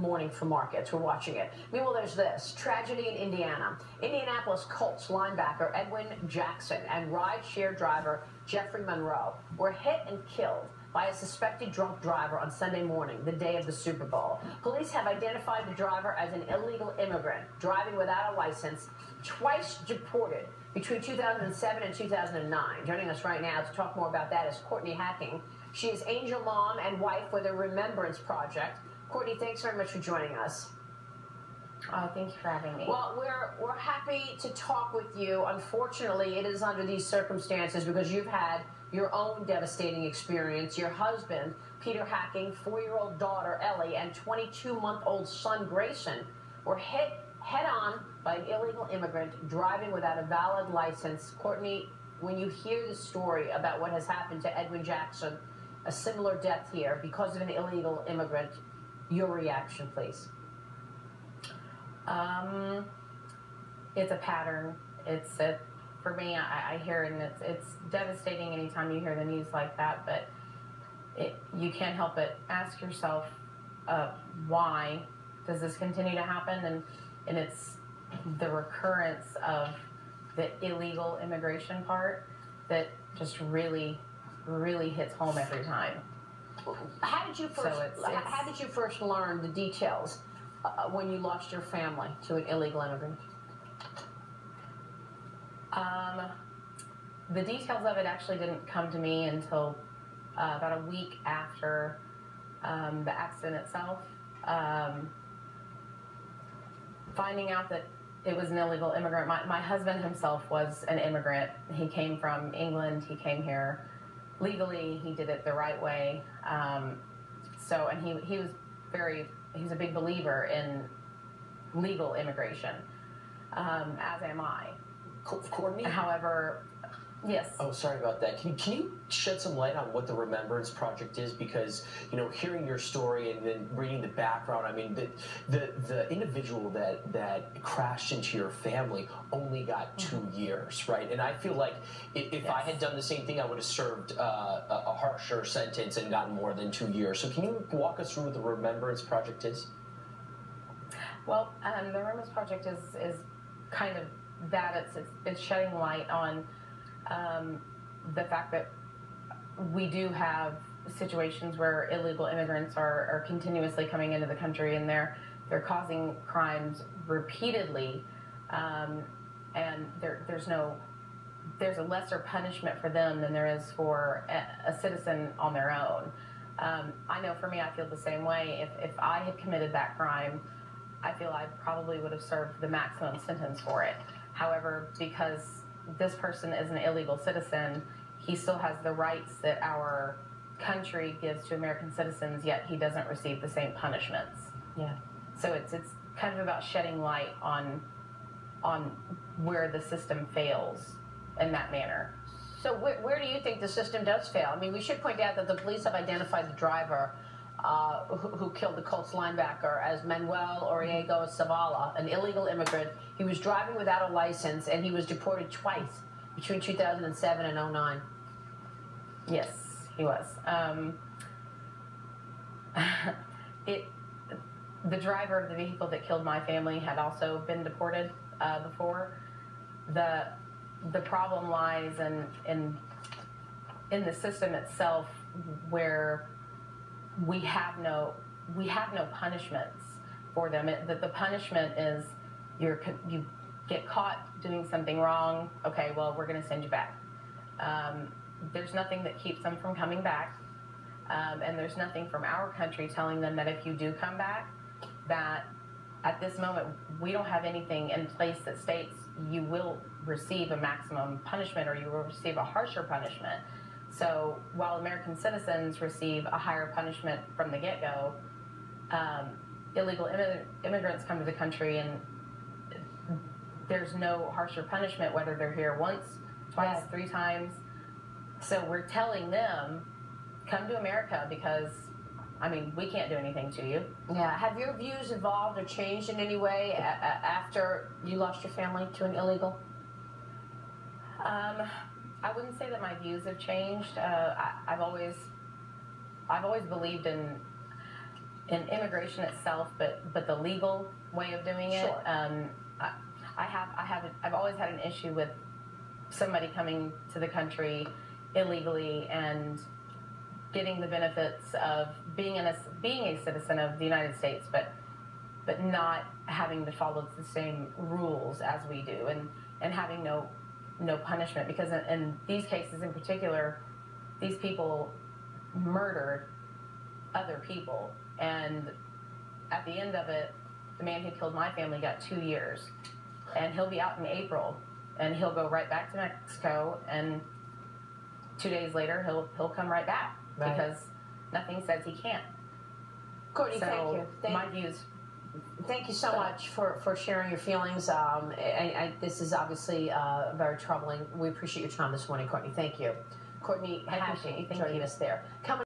morning for markets. We're watching it. Meanwhile, there's this tragedy in Indiana. Indianapolis Colts linebacker Edwin Jackson and rideshare driver Jeffrey Monroe were hit and killed by a suspected drunk driver on Sunday morning, the day of the Super Bowl. Police have identified the driver as an illegal immigrant driving without a license, twice deported between 2007 and 2009. Joining us right now to talk more about that is Courtney Hacking. She is angel mom and wife with the Remembrance Project. Courtney, thanks very much for joining us. Oh, thank you for having me. Well, we're happy to talk with you. Unfortunately, it is under these circumstances because you've had your own devastating experience. Your husband, Peter Hacking, 4-year-old daughter, Ellie, and 22-month-old son, Grayson, were hit head-on by an illegal immigrant driving without a valid license. Courtney, when you hear the story about what has happened to Edwin Jackson, a similar death here because of an illegal immigrant, your reaction, please. It's a pattern. For me, I hear it, and it's devastating anytime you hear the news like that, but you can't help but ask yourself, why does this continue to happen? And it's the recurrence of the illegal immigration part that just really, really hits home every time. How did you first learn the details when you lost your family to an illegal immigrant? The details of it actually didn't come to me until about a week after the accident itself. Finding out that it was an illegal immigrant. My husband himself was an immigrant. He came from England. He came here legally. He did it the right way. He's a big believer in legal immigration, as am I. Courtney? However, yes. Oh, sorry about that. Can you shed some light on what the Remembrance Project is? Because, hearing your story and then reading the background, I mean, the individual that crashed into your family only got 2 years, right? And I feel like if I had done the same thing, I would have served a harsher sentence and gotten more than 2 years. So can you walk us through what the Remembrance Project is? Well, the Remembrance Project is kind of that. It's shedding light on the fact that we do have situations where illegal immigrants are continuously coming into the country, and they're causing crimes repeatedly, and there's a lesser punishment for them than there is for a citizen on their own. I know for me, I feel the same way. If I had committed that crime, I feel I probably would have served the maximum sentence for it. However, because this person is an illegal citizen, he still has the rights that our country gives to American citizens, yet he doesn't receive the same punishments. Yeah. So it's kind of about shedding light on where the system fails in that manner. So where do you think the system does fail? I mean, we should point out that the police have identified the driver who killed the Colts linebacker as Manuel Oriego Zavala, an illegal immigrant. He was driving without a license, and he was deported twice between 2007 and 2009. Yes, he was. The driver of the vehicle that killed my family had also been deported before. The problem lies in the system itself, where we have no punishments for them. The punishment is you get caught doing something wrong. Okay, well, we're going to send you back. There's nothing that keeps them from coming back, and there's nothing from our country telling them that if you do come back, that at this moment we don't have anything in place that states you will receive a maximum punishment or you will receive a harsher punishment. So while American citizens receive a higher punishment from the get-go, illegal immigrants come to the country and there's no harsher punishment, whether they're here once, twice, 3 times. So we're telling them, come to America because, we can't do anything to you. Yeah. Have your views evolved or changed in any way after you lost your family to an illegal? I wouldn't say that my views have changed. I've always believed in in immigration itself, but the legal way of doing it. Sure. I've always had an issue with somebody coming to the country illegally and getting the benefits of being a citizen of the United States, but not having to follow the same rules as we do, and having no punishment, because in these cases in particular, these people murdered other people, and at the end of it, the man who killed my family got 2 years, and he'll be out in April, and he'll go right back to Mexico, and 2 days later he'll come right back, right, because nothing says he can't. Courtney, So thank you. my views. Thank you so much for sharing your feelings. This is obviously very troubling. We appreciate your time this morning, Courtney. Thank you. Courtney I appreciate you. Thank joining you. us there. Coming